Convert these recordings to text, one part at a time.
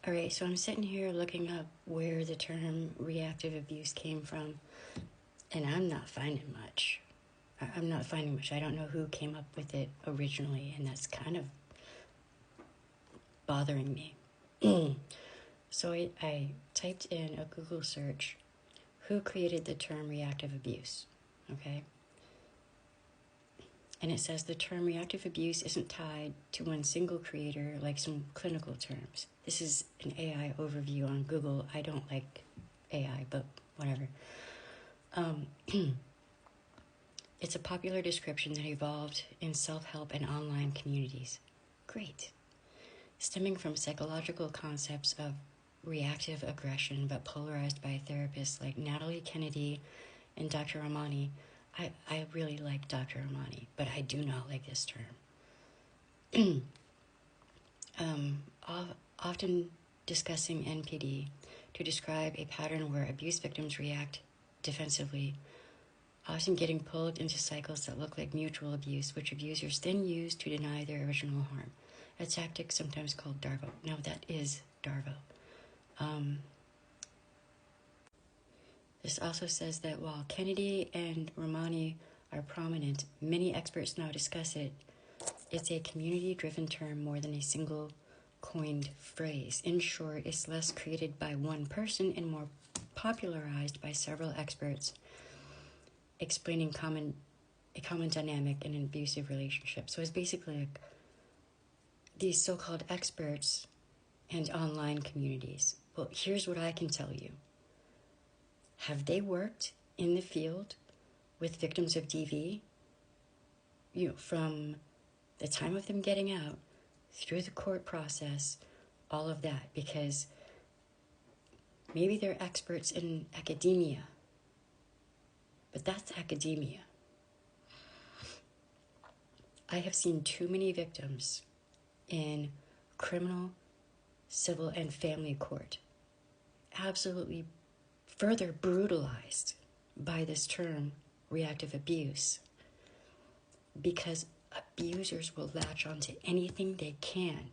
All right, so I'm sitting here looking up where the term reactive abuse came from, and I'm not finding much. I'm not finding much. I don't know who came up with it originally, and that's kind of bothering me. So I typed in a Google search, who created the term reactive abuse, okay? And it says the term reactive abuse isn't tied to one single creator like some clinical terms. This is an AI overview on Google. I don't like AI, but whatever. It's a popular description that evolved in self-help and online communities. Great. Stemming from psychological concepts of reactive aggression, but polarized by therapists like Natalie Kennedy and Dr. Ramani. I really like Dr. Ramani, but I do not like this term. Often discussing NPD to describe a pattern where abuse victims react defensively, often getting pulled into cycles that look like mutual abuse, which abusers then use to deny their original harm. A tactic sometimes called DARVO. Now that is DARVO. This also says that while Kennedy and Ramani are prominent, many experts now discuss it. It's a community-driven term more than a single coined phrase. In short, it's less created by one person and more popularized by several experts, explaining a common dynamic in an abusive relationship. So it's basically like these so-called experts and online communities. Well, here's what I can tell you. Have they worked in the field with victims of DV? From the time of them getting out, through the court process, all of that, because maybe they're experts in academia, but that's academia. I have seen too many victims in criminal, civil, and family court absolutely further brutalized by this term, reactive abuse, because abusers will latch onto anything they can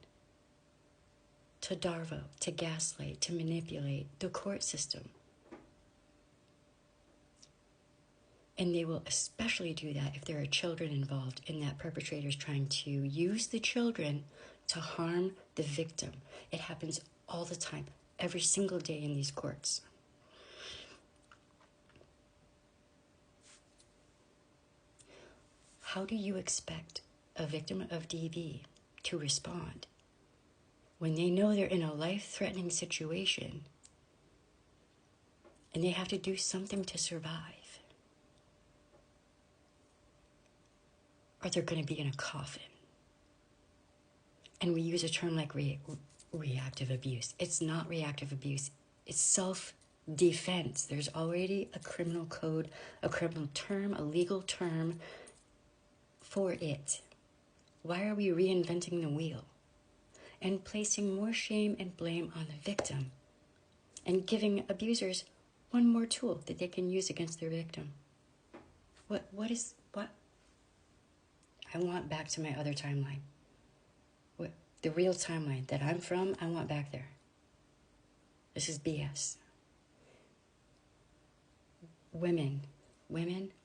to DARVO, to gaslight, to manipulate the court system. And they will especially do that if there are children involved, and that perpetrator is trying to use the children to harm the victim. It happens all the time, every single day in these courts. How do you expect a victim of DV to respond when they know they're in a life-threatening situation and they have to do something to survive? Or they're going to be in a coffin. And we use a term like reactive abuse. It's not reactive abuse. It's self-defense. There's already a criminal code, a criminal term, a legal term for it. Why are we reinventing the wheel and placing more shame and blame on the victim and giving abusers one more tool that they can use against their victim? What? I want back to my other timeline. The real timeline that I'm from, I want back there. This is BS. Women,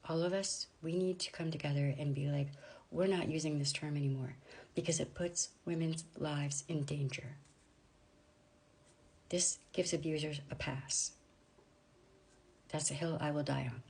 all of us, we need to come together and be like, we're not using this term anymore because it puts women's lives in danger. This gives abusers a pass. That's a hill I will die on.